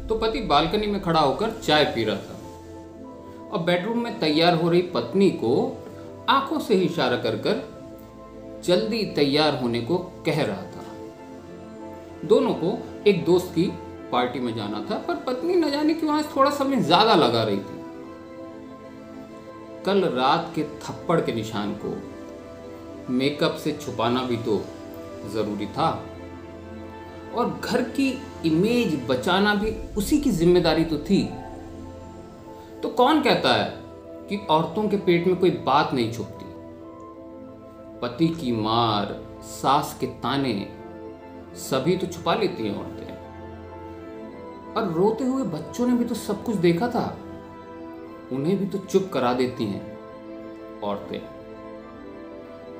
तो पति बालकनी में खड़ा होकर चाय पी रहा था और बेडरूम में तैयार हो रही पत्नी को आंखों से ही इशारा कर कर जल्दी तैयार होने को कह रहा था। दोनों को एक दोस्त की पार्टी में जाना था, पर पत्नी न जाने क्यों आज थोड़ा समय ज्यादा लगा रही थी। कल रात के थप्पड़ के निशान को मेकअप से छुपाना भी तो जरूरी था और घर की इमेज बचाना भी उसी की जिम्मेदारी तो थी। तो कौन कहता है कि औरतों के पेट में कोई बात नहीं छुपती। पति की मार, सास के ताने सभी तो छुपा लेती हैं औरतें। और रोते हुए बच्चों ने भी तो सब कुछ देखा था, उन्हें भी तो चुप करा देती हैं औरतें।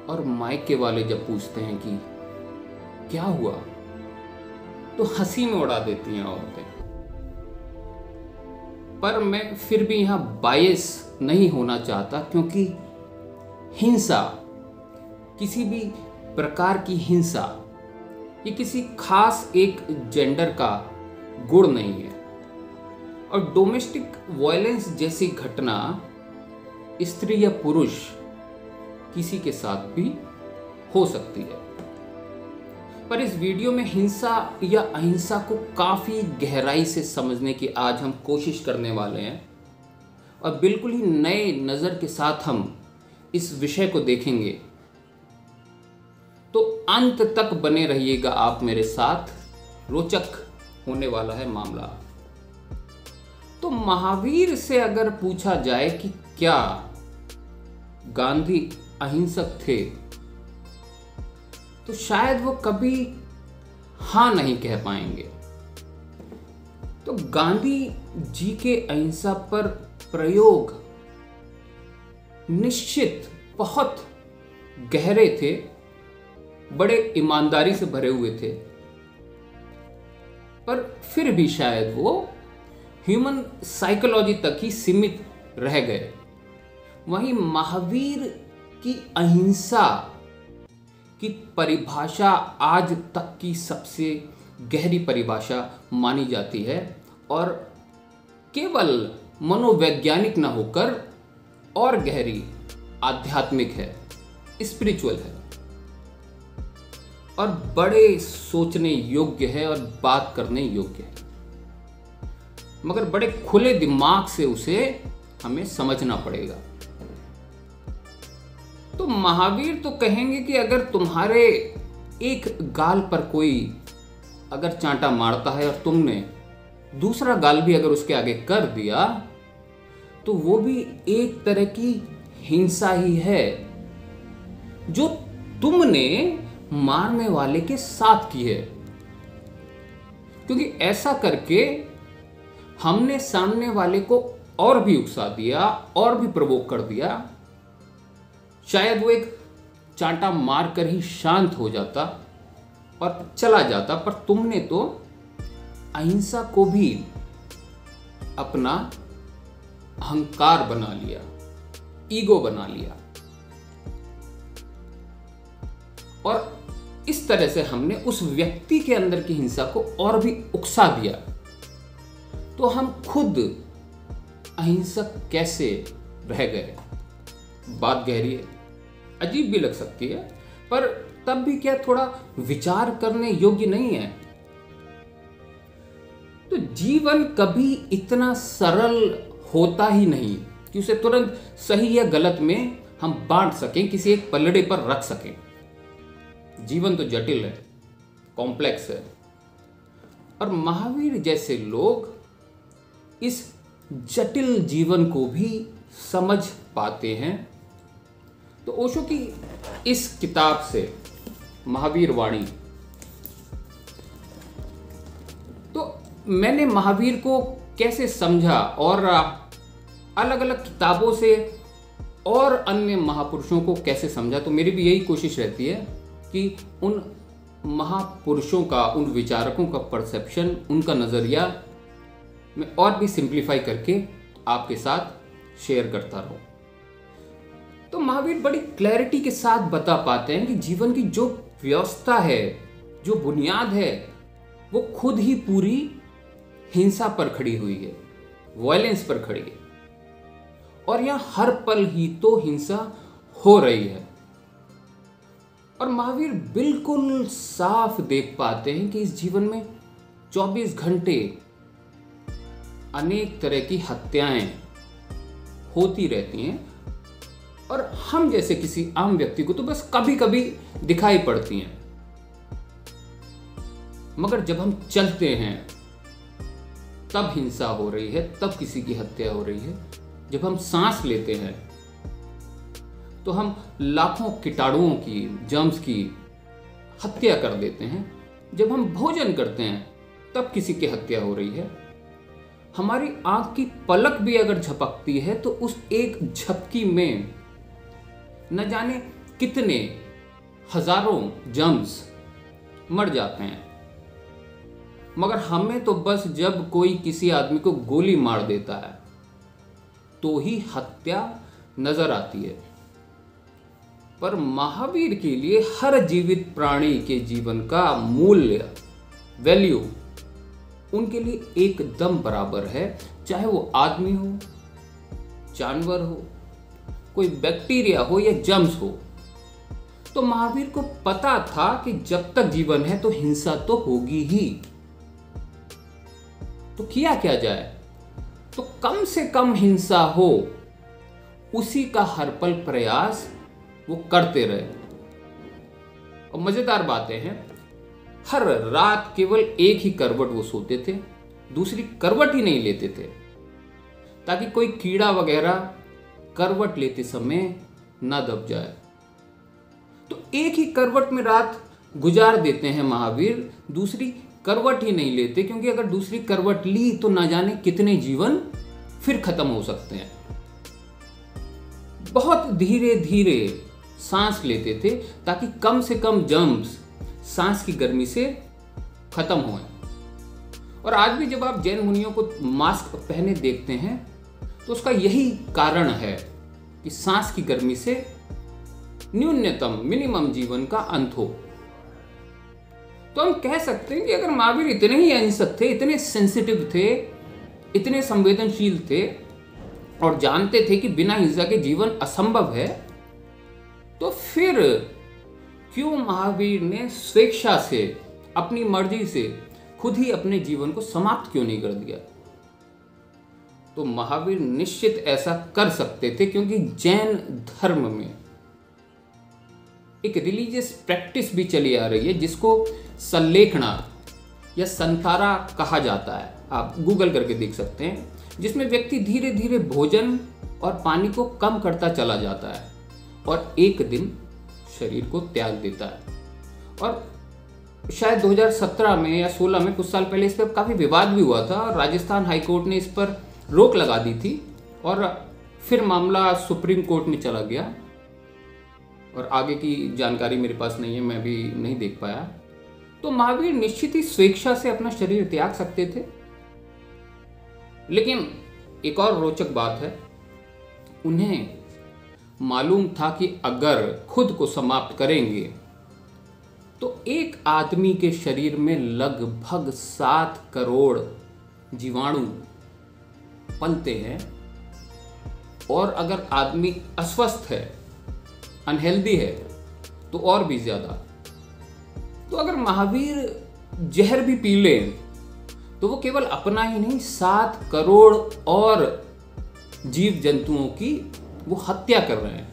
और मायके वाले जब पूछते हैं कि क्या हुआ, तो हंसी में उड़ा देती हैं औरतें। पर मैं फिर भी यहां बायस नहीं होना चाहता, क्योंकि हिंसा, किसी भी प्रकार की हिंसा, ये किसी खास एक जेंडर का गुण नहीं है। और डोमेस्टिक वायलेंस जैसी घटना स्त्री या पुरुष किसी के साथ भी हो सकती है। पर इस वीडियो में हिंसा या अहिंसा को काफी गहराई से समझने की आज हम कोशिश करने वाले हैं और बिल्कुल ही नए नजर के साथ हम इस विषय को देखेंगे। तो अंत तक बने रहिएगा आप मेरे साथ, रोचक होने वाला है मामला। तो महावीर से अगर पूछा जाए कि क्या गांधी अहिंसक थे, तो शायद वो कभी हां नहीं कह पाएंगे। तो गांधी जी के अहिंसा पर प्रयोग निश्चित बहुत गहरे थे, बड़े ईमानदारी से भरे हुए थे, पर फिर भी शायद वो ह्यूमन साइकोलॉजी तक ही सीमित रह गए। वहीं महावीर की अहिंसा की परिभाषा आज तक की सबसे गहरी परिभाषा मानी जाती है और केवल मनोवैज्ञानिक न होकर और गहरी आध्यात्मिक है, स्पिरिचुअल है और बड़े सोचने योग्य है और बात करने योग्य है, मगर बड़े खुले दिमाग से उसे हमें समझना पड़ेगा। तो महावीर तो कहेंगे कि अगर तुम्हारे एक गाल पर कोई अगर चांटा मारता है और तुमने दूसरा गाल भी अगर उसके आगे कर दिया, तो वो भी एक तरह की हिंसा ही है जो तुमने मारने वाले के साथ की है। क्योंकि ऐसा करके हमने सामने वाले को और भी उकसा दिया और भी प्रवोक कर दिया। शायद वो एक चांटा मारकर ही शांत हो जाता और चला जाता, पर तुमने तो अहिंसा को भी अपना अहंकार बना लिया, ईगो बना लिया और इस तरह से हमने उस व्यक्ति के अंदर की हिंसा को और भी उकसा दिया। तो हम खुद अहिंसक कैसे रह गए? बात गहरी है, अजीब भी लग सकती है, पर तब भी क्या थोड़ा विचार करने योग्य नहीं है? तो जीवन कभी इतना सरल होता ही नहीं कि उसे तुरंत सही या गलत में हम बांट सकें, किसी एक पलड़े पर रख सकें। जीवन तो जटिल है, कॉम्प्लेक्स है और महावीर जैसे लोग इस जटिल जीवन को भी समझ पाते हैं। तो ओशो की इस किताब से महावीर वाणी, तो मैंने महावीर को कैसे समझा और अलग अलग किताबों से और अन्य महापुरुषों को कैसे समझा, तो मेरी भी यही कोशिश रहती है कि उन महापुरुषों का, उन विचारकों का परसेप्शन, उनका नज़रिया मैं और भी सिंप्लीफाई करके आपके साथ शेयर करता रहूं। तो महावीर बड़ी क्लैरिटी के साथ बता पाते हैं कि जीवन की जो व्यवस्था है, जो बुनियाद है, वो खुद ही पूरी हिंसा पर खड़ी हुई है, वायलेंस पर खड़ी है। और यह हर पल ही तो हिंसा हो रही है। और महावीर बिल्कुल साफ देख पाते हैं कि इस जीवन में 24 घंटे अनेक तरह की हत्याएं होती रहती हैं, और हम जैसे किसी आम व्यक्ति को तो बस कभी कभी दिखाई पड़ती हैं। मगर जब हम चलते हैं तब हिंसा हो रही है, तब किसी की हत्या हो रही है। जब हम सांस लेते हैं तो हम लाखों कीटाणुओं की, जर्म्स की हत्या कर देते हैं। जब हम भोजन करते हैं तब किसी की हत्या हो रही है। हमारी आंख की पलक भी अगर झपकती है तो उस एक झपकी में न जाने कितने हजारों जर्म्स मर जाते हैं। मगर हमें तो बस जब कोई किसी आदमी को गोली मार देता है तो ही हत्या नजर आती है। पर महावीर के लिए हर जीवित प्राणी के जीवन का मूल्य, वैल्यू उनके लिए एकदम बराबर है, चाहे वो आदमी हो, जानवर हो, कोई बैक्टीरिया हो या जर्म्स हो। तो महावीर को पता था कि जब तक जीवन है तो हिंसा तो होगी ही। तो किया क्या जाए? तो कम से कम हिंसा हो, उसी का हर पल प्रयास वो करते रहे। और मजेदार बातें हैं, हर रात केवल एक ही करवट वो सोते थे, दूसरी करवट ही नहीं लेते थे, ताकि कोई कीड़ा वगैरह करवट लेते समय न दब जाए। तो एक ही करवट में रात गुजार देते हैं महावीर, दूसरी करवट ही नहीं लेते, क्योंकि अगर दूसरी करवट ली तो ना जाने कितने जीवन फिर खत्म हो सकते हैं। बहुत धीरे धीरे सांस लेते थे ताकि कम से कम जर्म्स सांस की गर्मी से खत्म हों। और आज भी जब आप जैन मुनियों को मास्क पहने देखते हैं तो उसका यही कारण है कि सांस की गर्मी से न्यूनतम, मिनिमम जीवन का अंत हो। तो हम कह सकते हैं कि अगर महावीर इतने ही अहिंसक थे, इतने सेंसिटिव थे, इतने संवेदनशील थे और जानते थे कि बिना हिंसा के जीवन असंभव है, तो फिर क्यों महावीर ने स्वेच्छा से, अपनी मर्जी से खुद ही अपने जीवन को समाप्त क्यों नहीं कर दिया? तो महावीर निश्चित ऐसा कर सकते थे, क्योंकि जैन धर्म में एक रिलीजियस प्रैक्टिस भी चली आ रही है जिसको संलेखना या संतारा कहा जाता है। आप गूगल करके देख सकते हैं, जिसमें व्यक्ति धीरे धीरे भोजन और पानी को कम करता चला जाता है और एक दिन शरीर को त्याग देता है। और शायद 2017 में या 16 में, कुछ साल पहले, इस पर काफ़ी विवाद भी हुआ था और राजस्थान हाईकोर्ट ने इस पर रोक लगा दी थी और फिर मामला सुप्रीम कोर्ट में चला गया। और आगे की जानकारी मेरे पास नहीं है, मैं भी नहीं देख पाया। तो महावीर निश्चित ही स्वेच्छा से अपना शरीर त्याग सकते थे, लेकिन एक और रोचक बात है, उन्हें मालूम था कि अगर खुद को समाप्त करेंगे तो एक आदमी के शरीर में लगभग 7 करोड़ जीवाणु पलते हैं, और अगर आदमी अस्वस्थ है, अनहेल्दी है, तो और भी ज्यादा। तो अगर महावीर जहर भी पी लें तो वो केवल अपना ही नहीं, 7 करोड़ और जीव जंतुओं की वो हत्या कर रहे हैं।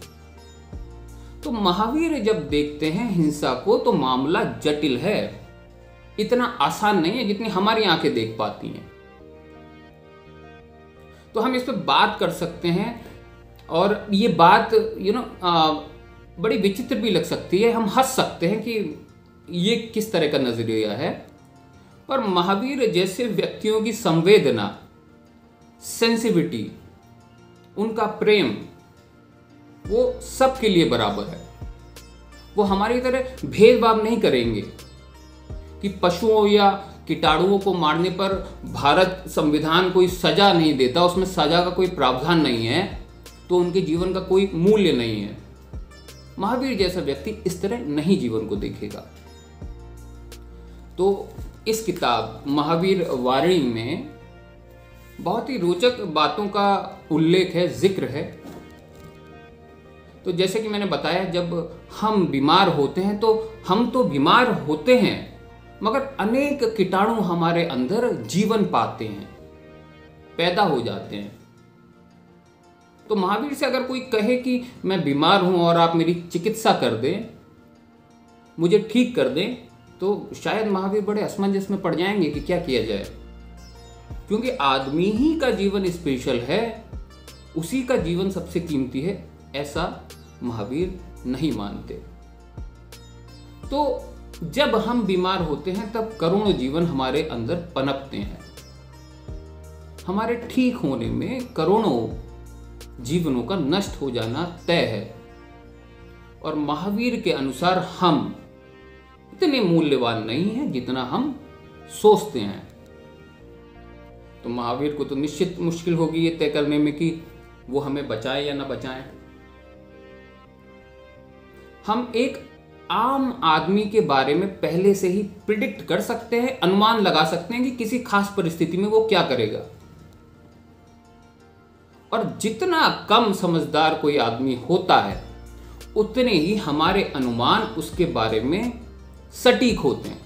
तो महावीर जब देखते हैं हिंसा को तो मामला जटिल है, इतना आसान नहीं है जितनी हमारी आंखें देख पाती हैं। तो हम इस पर बात कर सकते हैं, और ये बात बड़ी विचित्र भी लग सकती है। हम हंस सकते हैं कि ये किस तरह का नजरिया है, पर महावीर जैसे व्यक्तियों की संवेदना, सेंसिटिविटी, उनका प्रेम, वो सबके लिए बराबर है। वो हमारी तरह भेदभाव नहीं करेंगे कि पशुओं या कीटाणुओं को मारने पर भारत संविधान कोई सजा नहीं देता, उसमें सजा का कोई प्रावधान नहीं है, तो उनके जीवन का कोई मूल्य नहीं है। महावीर जैसा व्यक्ति इस तरह नहीं जीवन को देखेगा। तो इस किताब महावीर वाणी में बहुत ही रोचक बातों का उल्लेख है, जिक्र है। तो जैसे कि मैंने बताया, जब हम बीमार होते हैं तो हम तो बीमार होते हैं, मगर अनेक कीटाणु हमारे अंदर जीवन पाते हैं, पैदा हो जाते हैं। तो महावीर से अगर कोई कहे कि मैं बीमार हूं और आप मेरी चिकित्सा कर दें, मुझे ठीक कर दें, तो शायद महावीर बड़े असमंजस में पड़ जाएंगे कि क्या किया जाए, क्योंकि आदमी ही का जीवन स्पेशल है, उसी का जीवन सबसे कीमती है, ऐसा महावीर नहीं मानते। तो जब हम बीमार होते हैं तब करोड़ों जीवन हमारे अंदर पनपते हैं। हमारे ठीक होने में करोड़ों जीवनों का नष्ट हो जाना तय है। और महावीर के अनुसार हम इतने मूल्यवान नहीं हैं जितना हम सोचते हैं। तो महावीर को तो निश्चित मुश्किल होगी ये तय करने में कि वो हमें बचाएं या ना बचाएं। हम एक आम आदमी के बारे में पहले से ही प्रिडिक्ट कर सकते हैं, अनुमान लगा सकते हैं कि किसी खास परिस्थिति में वो क्या करेगा। और जितना कम समझदार कोई आदमी होता है, उतने ही हमारे अनुमान उसके बारे में सटीक होते हैं,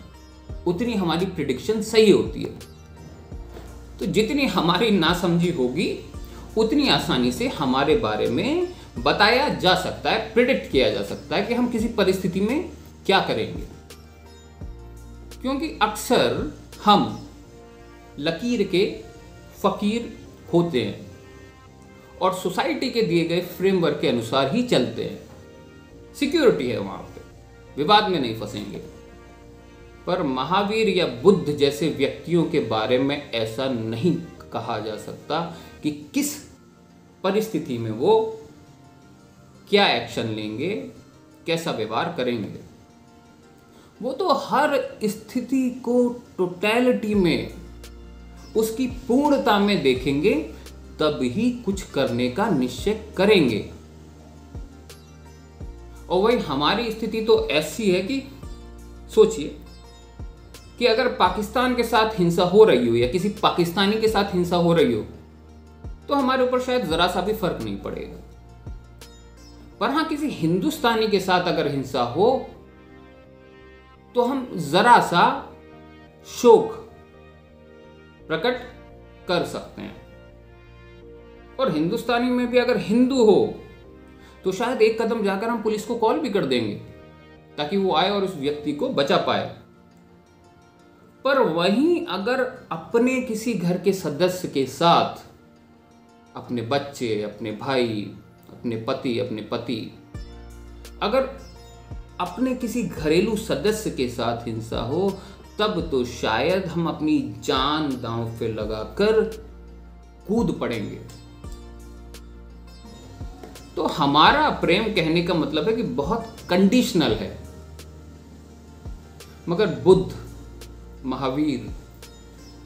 उतनी हमारी प्रिडिक्शन सही होती है। तो जितनी हमारी नासमझी होगी, उतनी आसानी से हमारे बारे में बताया जा सकता है, प्रिडिक्ट किया जा सकता है कि हम किसी परिस्थिति में क्या करेंगे। क्योंकि अक्सर हम लकीर के फकीर होते हैं और सोसाइटी के दिए गए फ्रेमवर्क के अनुसार ही चलते हैं। सिक्योरिटी है वहां पे, विवाद में नहीं फंसेंगे। पर महावीर या बुद्ध जैसे व्यक्तियों के बारे में ऐसा नहीं कहा जा सकता कि किस परिस्थिति में वो क्या एक्शन लेंगे, कैसा व्यवहार करेंगे। वो तो हर स्थिति को टोटलिटी में, उसकी पूर्णता में देखेंगे, तब ही कुछ करने का निश्चय करेंगे। और वही हमारी स्थिति तो ऐसी है कि सोचिए कि अगर पाकिस्तान के साथ हिंसा हो रही हो या किसी पाकिस्तानी के साथ हिंसा हो रही हो, तो हमारे ऊपर शायद जरा सा भी फर्क नहीं पड़ेगा। पर हाँ, किसी हिंदुस्तानी के साथ अगर हिंसा हो तो हम जरा सा शोक प्रकट कर सकते हैं। और हिंदुस्तानी में भी अगर हिंदू हो तो शायद एक कदम जाकर हम पुलिस को कॉल भी कर देंगे ताकि वो आए और उस व्यक्ति को बचा पाए। पर वहीं अगर अपने किसी घर के सदस्य के साथ, अपने बच्चे, अपने भाई, अपने पति, अपने पति, अगर अपने किसी घरेलू सदस्य के साथ हिंसा हो, तब तो शायद हम अपनी जान दांव पे लगाकर कूद पड़ेंगे। तो हमारा प्रेम कहने का मतलब है कि बहुत कंडीशनल है। मगर बुद्ध, महावीर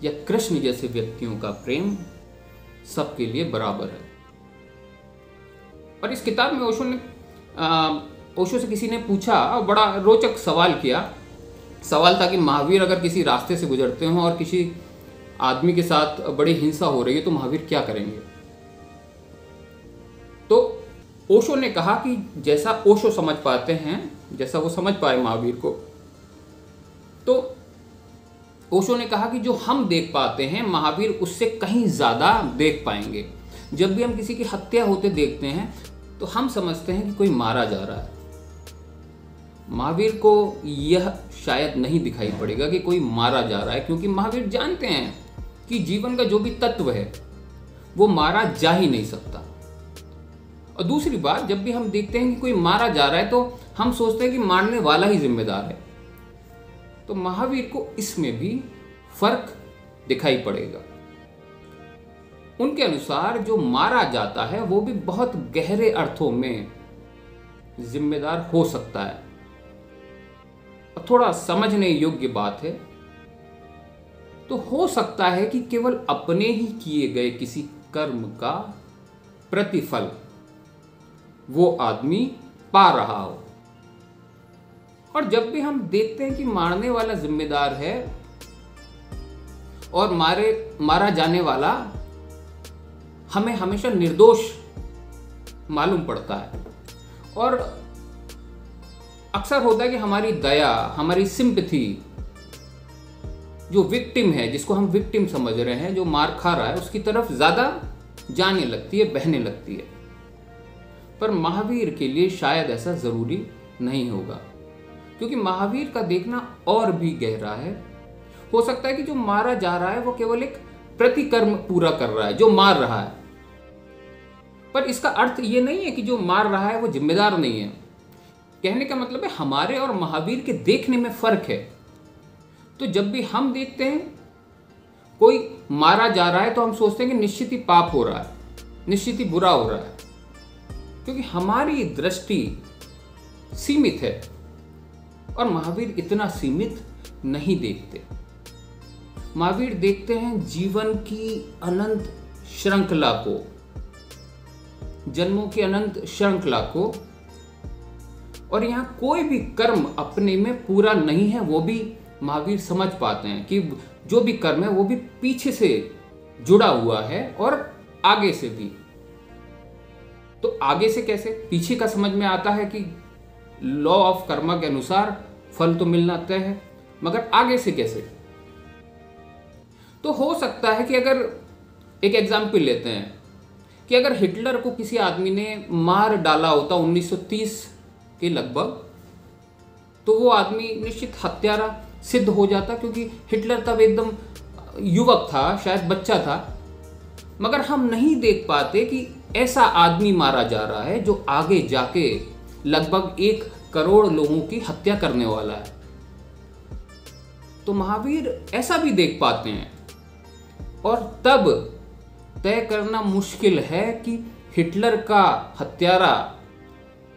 या कृष्ण जैसे व्यक्तियों का प्रेम सबके लिए बराबर है। और इस किताब में ओशो से किसी ने पूछा, बड़ा रोचक सवाल किया। सवाल था कि महावीर अगर किसी रास्ते से गुजरते हो और किसी आदमी के साथ बड़ी हिंसा हो रही है तो महावीर क्या करेंगे। तो ओशो ने कहा कि जैसा ओशो समझ पाते हैं, जैसा वो समझ पाए महावीर को, तो ओशो ने कहा कि जो हम देख पाते हैं महावीर उससे कहीं ज्यादा देख पाएंगे। जब भी हम किसी की हत्या होते देखते हैं तो हम समझते हैं कि कोई मारा जा रहा है। महावीर को यह शायद नहीं दिखाई पड़ेगा कि कोई मारा जा रहा है, क्योंकि महावीर जानते हैं कि जीवन का जो भी तत्व है वो मारा जा ही नहीं सकता। और दूसरी बात, जब भी हम देखते हैं कि कोई मारा जा रहा है तो हम सोचते हैं कि मारने वाला ही जिम्मेदार है। तो महावीर को इसमें भी फर्क दिखाई पड़ेगा। उनके अनुसार जो मारा जाता है वो भी बहुत गहरे अर्थों में जिम्मेदार हो सकता है। और थोड़ा समझने योग्य बात है, तो हो सकता है कि केवल अपने ही किए गए किसी कर्म का प्रतिफल वो आदमी पा रहा हो। और जब भी हम देखते हैं कि मारने वाला जिम्मेदार है, और मारा जाने वाला हमें हमेशा निर्दोष मालूम पड़ता है। और अक्सर होता है कि हमारी दया, हमारी सिंपैथी, जो विक्टिम है, जिसको हम विक्टिम समझ रहे हैं, जो मार खा रहा है, उसकी तरफ ज्यादा जाने लगती है, बहने लगती है। पर महावीर के लिए शायद ऐसा जरूरी नहीं होगा, क्योंकि महावीर का देखना और भी गहरा है। हो सकता है कि जो मारा जा रहा है वो केवल एक प्रतिकर्म पूरा कर रहा है, जो मार रहा है, पर इसका अर्थ ये नहीं है कि जो मार रहा है वो जिम्मेदार नहीं है। कहने का मतलब है हमारे और महावीर के देखने में फर्क है। तो जब भी हम देखते हैं कोई मारा जा रहा है तो हम सोचते हैं कि निश्चित ही पाप हो रहा है, निश्चित ही बुरा हो रहा है, क्योंकि हमारी दृष्टि सीमित है और महावीर इतना सीमित नहीं देखते। महावीर देखते हैं जीवन की अनंत श्रृंखला को, जन्मों की अनंत श्रृंखला को, और यहां कोई भी कर्म अपने में पूरा नहीं है। वो भी महावीर समझ पाते हैं कि जो भी कर्म है वो भी पीछे से जुड़ा हुआ है और आगे से भी। तो आगे से कैसे? पीछे का समझ में आता है कि लॉ ऑफ कर्मा के अनुसार फल तो मिलना तय है, मगर आगे से कैसे? तो हो सकता है कि अगर एक एग्जाम्पल लेते हैं कि अगर हिटलर को किसी आदमी ने मार डाला होता 1930 के लगभग, तो वो आदमी निश्चित हत्यारा सिद्ध हो जाता, क्योंकि हिटलर तब एकदम युवक था, शायद बच्चा था। मगर हम नहीं देख पाते कि ऐसा आदमी मारा जा रहा है जो आगे जाके लगभग 1 करोड़ लोगों की हत्या करने वाला है। तो महावीर ऐसा भी देख पाते हैं, और तब तय करना मुश्किल है कि हिटलर का हत्यारा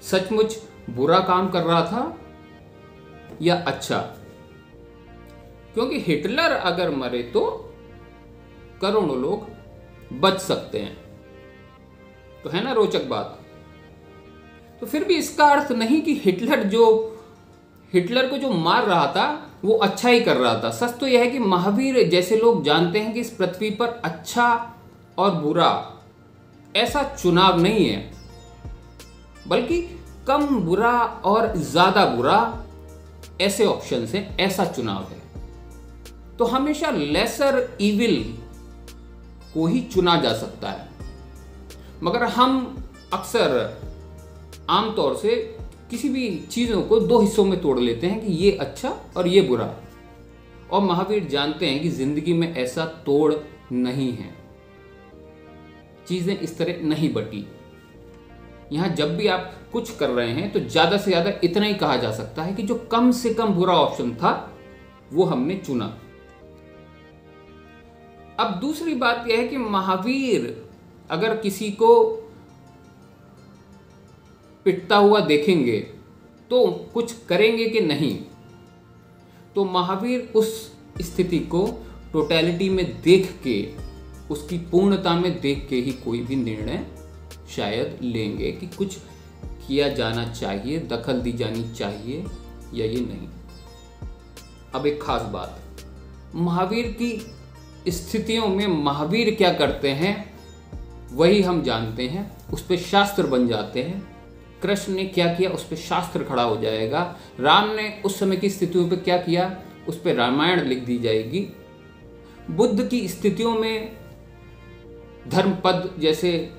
सचमुच बुरा काम कर रहा था या अच्छा। क्योंकि हिटलर अगर मरे तो करोड़ों लोग बच सकते हैं। तो है ना रोचक बात। तो फिर भी इसका अर्थ नहीं कि हिटलर को जो मार रहा था वो अच्छा ही कर रहा था। सच तो यह है कि महावीर जैसे लोग जानते हैं कि इस पृथ्वी पर अच्छा और बुरा ऐसा चुनाव नहीं है, बल्कि कम बुरा और ज्यादा बुरा ऐसे ऑप्शन हैं, ऐसा चुनाव है। तो हमेशा लेसर इविल को ही चुना जा सकता है। मगर हम अक्सर आमतौर से किसी भी चीजों को 2 हिस्सों में तोड़ लेते हैं कि ये अच्छा और ये बुरा। और महावीर जानते हैं कि जिंदगी में ऐसा तोड़ नहीं है, चीजें इस तरह नहीं बटी। यहां जब भी आप कुछ कर रहे हैं तो ज्यादा से ज्यादा इतना ही कहा जा सकता है कि जो कम से कम बुरा ऑप्शन था वो हमने चुना। अब दूसरी बात यह है कि महावीर अगर किसी को पिटता हुआ देखेंगे तो कुछ करेंगे कि नहीं? तो महावीर उस स्थिति को टोटलिटी में देख के, उसकी पूर्णता में देख के ही कोई भी निर्णय शायद लेंगे कि कुछ किया जाना चाहिए, दखल दी जानी चाहिए या ये नहीं। अब एक खास बात, महावीर की स्थितियों में महावीर क्या करते हैं वही हम जानते हैं, उस पर शास्त्र बन जाते हैं। कृष्ण ने क्या किया उस पर शास्त्र खड़ा हो जाएगा, राम ने उस समय की स्थितियों पर क्या किया उस पर रामायण लिख दी जाएगी, बुद्ध की स्थितियों में धर्मपद जैसे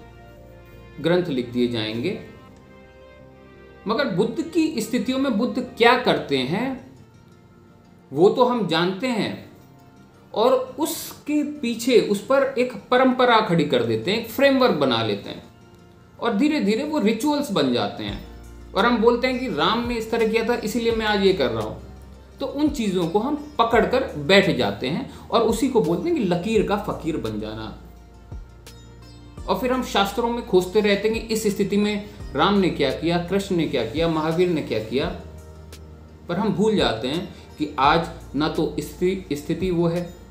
ग्रंथ लिख दिए जाएंगे। मगर बुद्ध की स्थितियों में बुद्ध क्या करते हैं वो तो हम जानते हैं, और उसके पीछे उस पर एक परंपरा खड़ी कर देते हैं, एक फ्रेमवर्क बना लेते हैं, और धीरे धीरे वो रिचुअल्स बन जाते हैं। और हम बोलते हैं कि राम ने इस तरह किया था इसीलिए मैं आज ये कर रहा हूं। तो उन चीजों को हम पकड़ कर बैठ जाते हैं और उसी को बोलते हैं कि लकीर का फकीर बन जाना। और फिर हम शास्त्रों में खोजते रहते हैं कि इस स्थिति में राम ने क्या किया, कृष्ण ने क्या किया, महावीर ने क्या किया। पर हम भूल जाते हैं कि आज ना तो स्थिति वो है,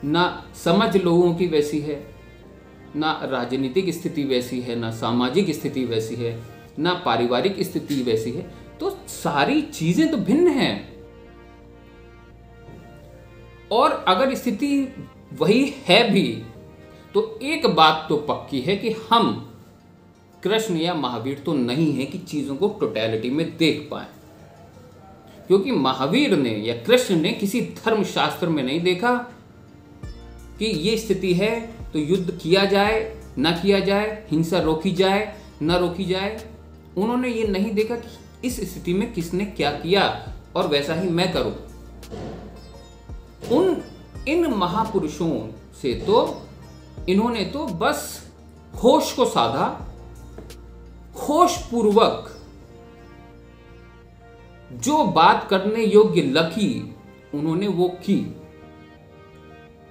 ना समझ लोगों की वैसी है, ना राजनीतिक स्थिति वैसी है, ना सामाजिक स्थिति वैसी है, ना पारिवारिक स्थिति वैसी है। तो सारी चीजें तो भिन्न हैं। और अगर स्थिति वही है भी तो एक बात तो पक्की है कि हम कृष्ण या महावीर तो नहीं है कि चीजों को टोटलिटी में देख पाए, क्योंकि महावीर ने या कृष्ण ने किसी धर्मशास्त्र में नहीं देखा कि ये स्थिति है तो युद्ध किया जाए ना किया जाए, हिंसा रोकी जाए ना रोकी जाए। उन्होंने ये नहीं देखा कि इस स्थिति में किसने क्या किया और वैसा ही मैं करूं। इन महापुरुषों से तो इन्होंने तो बस होश को साधा, होश पूर्वक जो बात करने योग्य लगी उन्होंने वो की।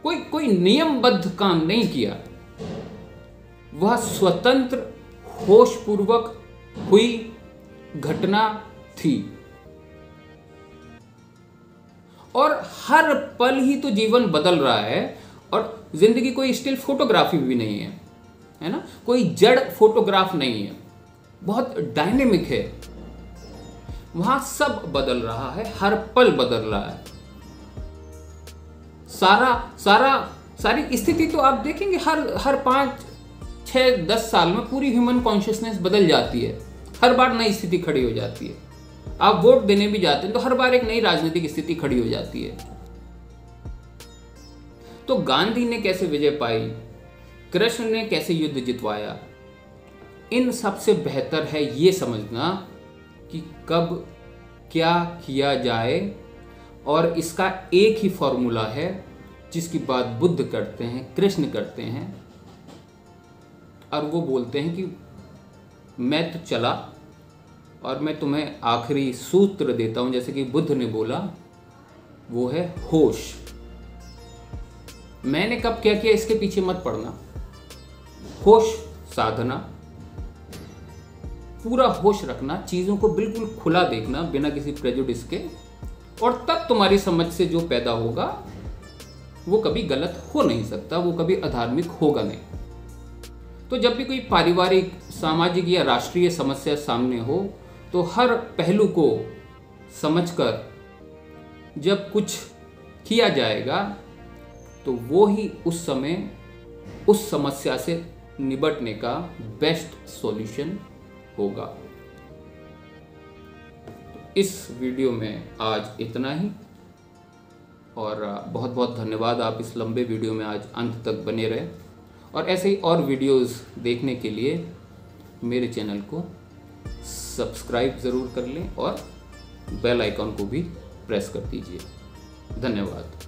कोई नियमबद्ध काम नहीं किया, वह स्वतंत्र होशपूर्वक हुई घटना थी। और हर पल ही तो जीवन बदल रहा है और जिंदगी कोई स्टिल फोटोग्राफी भी नहीं है ना, कोई जड़ फोटोग्राफ नहीं है, बहुत डायनेमिक है। वहां सब बदल रहा है, हर पल बदल रहा है। सारी स्थिति तो आप देखेंगे हर 5, 6, 10 साल में पूरी ह्यूमन कॉन्शियसनेस बदल जाती है। हर बार नई स्थिति खड़ी हो जाती है। आप वोट देने भी जाते हैं तो हर बार एक नई राजनीतिक स्थिति खड़ी हो जाती है। तो गांधी ने कैसे विजय पाई, कृष्ण ने कैसे युद्ध जितवाया, इन सबसे बेहतर है ये समझना कि कब क्या किया जाए। और इसका एक ही फॉर्मूला है जिसकी बात बुद्ध करते हैं, कृष्ण करते हैं, और वो बोलते हैं कि मैं तो चला और मैं तुम्हें आखिरी सूत्र देता हूं, जैसे कि बुद्ध ने बोला, वो है होश। मैंने कब क्या किया इसके पीछे मत पड़ना, होश साधना, पूरा होश रखना, चीजों को बिल्कुल खुला देखना बिना किसी प्रेजुडिस के, और तब तुम्हारी समझ से जो पैदा होगा वो कभी गलत हो नहीं सकता, वो कभी अधार्मिक होगा नहीं। तो जब भी कोई पारिवारिक, सामाजिक या राष्ट्रीय समस्या सामने हो तो हर पहलू को समझकर जब कुछ किया जाएगा तो वो ही उस समय उस समस्या से निपटने का बेस्ट सॉल्यूशन होगा। इस वीडियो में आज इतना ही, और बहुत बहुत धन्यवाद, आप इस लंबे वीडियो में आज अंत तक बने रहे। और ऐसे ही और वीडियोस देखने के लिए मेरे चैनल को सब्सक्राइब ज़रूर कर लें और बेल आइकॉन को भी प्रेस कर दीजिए। धन्यवाद।